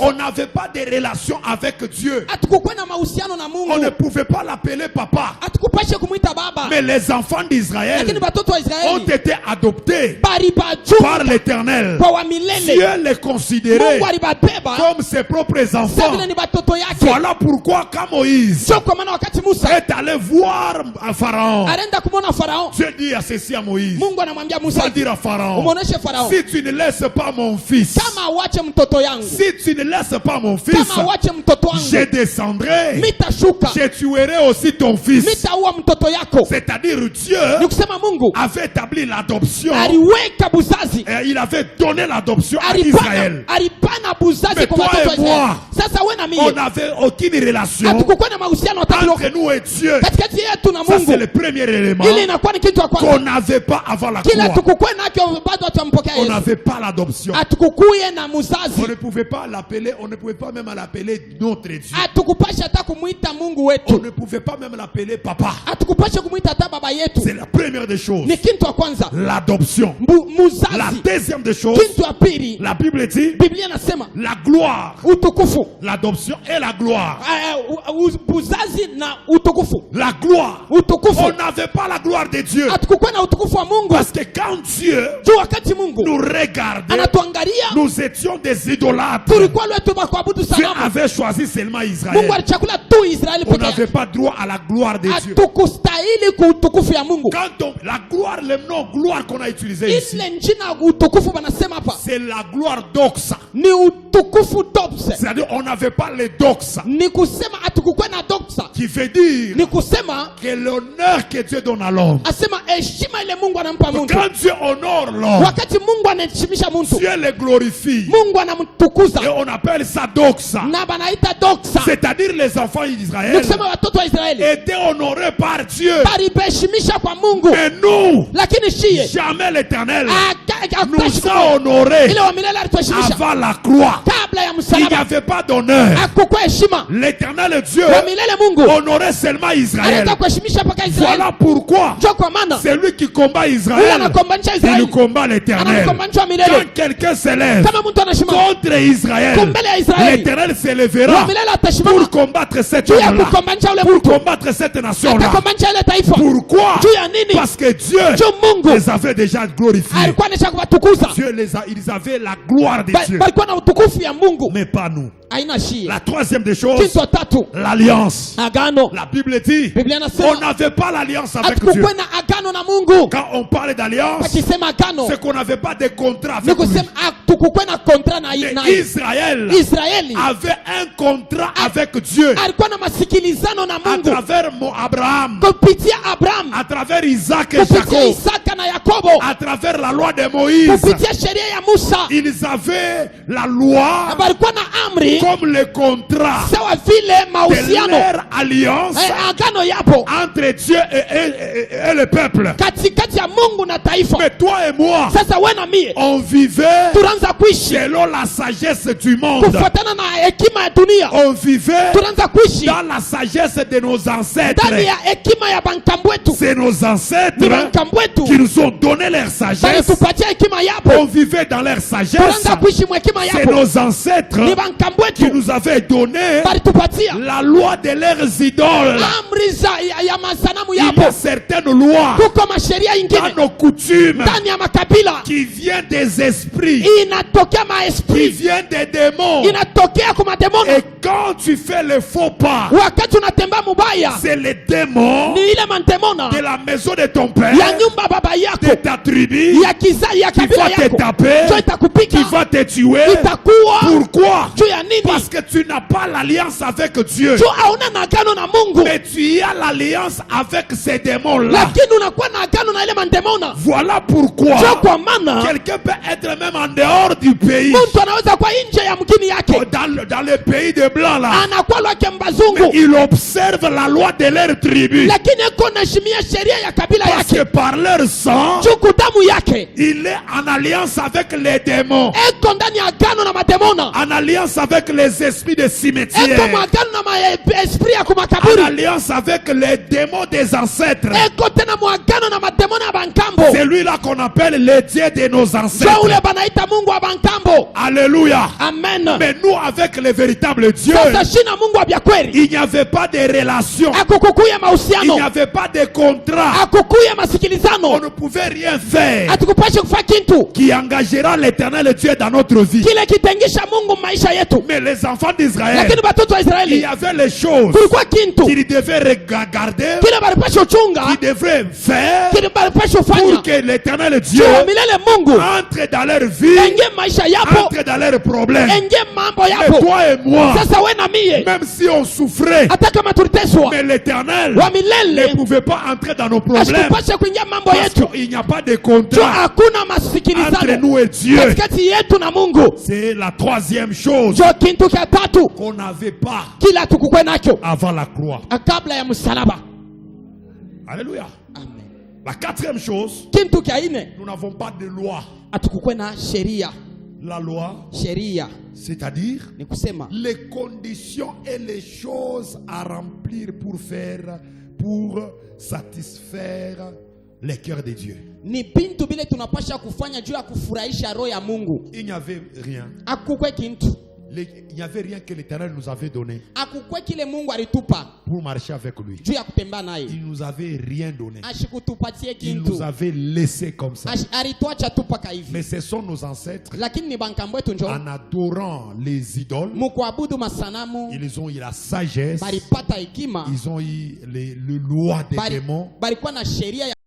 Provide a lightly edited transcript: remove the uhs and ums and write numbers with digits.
On n'avait pas de relation avec Dieu. On ne pouvait pas l'appeler papa. Mais les enfants d'Israël ont été adoptés par l'Éternel. Dieu les considérait comme ses propres enfants. Voilà pourquoi quand Moïse est allé voir Pharaon, Dieu dit à ceci à Moïse, va dire à Pharaon, si tu ne laisses pas mon fils, si tu ne laisses pas mon fils, je descendrai, je tuerai aussi ton fils. C'est-à-dire Dieu avait établi l'adoption et il avait donné l'adoption à Israël. Mais toi et moi, on n'avait aucune relation entre nous et Dieu. Ça c'est le premier élément qu'on n'avait pas avant la croix. On n'avait pas l'adoption. On ne pouvait pas l'appeler, on ne pouvait pas même l'appeler notre Dieu. On ne pouvait pas même l'appeler papa. C'est la première des choses. L'adoption. La deuxième des choses, la Bible dit la gloire. L'adoption et la gloire. La gloire. On n'avait pas la gloire de Dieu. Parce que quand Dieu nous regardait, nous étions des idolâtres. Dieu avait choisi seulement Israël. On n'avait pas droit à la gloire de Dieu. Quand la gloire, le nom gloire qu'on a utilisé ici, c'est la gloire doxa. C'est-à-dire on n'avait pas les doxa. Qui veut dire que l'honneur que Dieu donne à l'homme. Quand Dieu honore l'homme, Dieu le glorifie. Et on appelle ça doxa. C'est-à-dire les enfants d'Israël étaient honorés par Dieu. Mais nous, jamais l'Éternel nous a honorés avant la croix. Il n'y avait pas d'honneur. L'Éternel Dieu honorait seulement Israël. Voilà pourquoi celui qui combat Israël, il combat l'Éternel. Quand quelqu'un s'élève contre Israël, l'Éternel s'élèvera pour combattre cette nation-là. Pour combattre cette nation-là. Pourquoi? Parce que Dieu les avait déjà glorifiés. Ils avaient la gloire de Dieu. Mais pas nous. La troisième des choses, l'alliance. La Bible dit, on n'avait pas l'alliance avec Dieu. Quand on parle d'alliance, c'est qu'on n'avait pas de contrat avec lui. Mais Israël avait un contrat avec Dieu à travers Abraham, à travers Isaac et Jacob, à travers la loi de Moïse. Ils avaient la loi comme le contrat de leur alliance entre Dieu et le peuple. Mais toi et moi, on vivait selon la sagesse du monde. On vivait dans la sagesse de nos ancêtres. C'est nos ancêtres qui nous ont donné leur sagesse. On vivait dans leur sagesse. C'est nos ancêtres qui nous avaient donné la loi de leurs idoles. Il y a certaines lois dans nos coutumes qui viennent des esprits, qui viennent des démons. Et quand tu fais le faux pas, c'est les démons de la maison de ton père, de ta tribu, qui va te taper, qui va te tuer. Pourquoi? Parce que tu n'as pas l'alliance avec Dieu, mais tu as l'alliance avec ces démons-là. Voilà pourquoi quelqu'un peut être même en dehors du pays, dans le pays des blancs là, mais il observe la loi de leur tribu, parce que par leur sang il est en alliance avec les démons. En alliance avec les esprits des cimetières. En alliance avec les démons des ancêtres. C'est lui-là qu'on appelle le Dieu de nos ancêtres. Alléluia. Amen. Mais nous, avec le véritable Dieu, il n'y avait pas de relation. Il n'y avait pas de contrat. On ne pouvait rien faire qui engagera l'éternel Dieu dans notre vie. Mais les enfants d'Israël, il y avait les choses qu'ils devaient regarder, qu'ils devraient faire pour que l'éternel Dieu entre dans leur vie, entre dans leurs problèmes. Mais toi et moi, même si on souffrait, mais l'éternel ne pouvait pas entrer dans nos problèmes parce qu'il n'y a pas de contrat entre nous et Dieu. C'est la troisième chose qu'on n'avait pas avant la croix. Alléluia. La quatrième chose, nous n'avons pas de loi. La loi, c'est-à-dire les conditions et les choses à remplir pour satisfaire les cœurs de Dieu. Il n'y avait rien. Il n'y avait rien que l'Éternel nous avait donné pour marcher avec lui. Il nous avait rien donné. Il nous avait laissé comme ça. Mais ce sont nos ancêtres, en adorant les idoles, ils ont eu la sagesse, ils ont eu les lois des démons.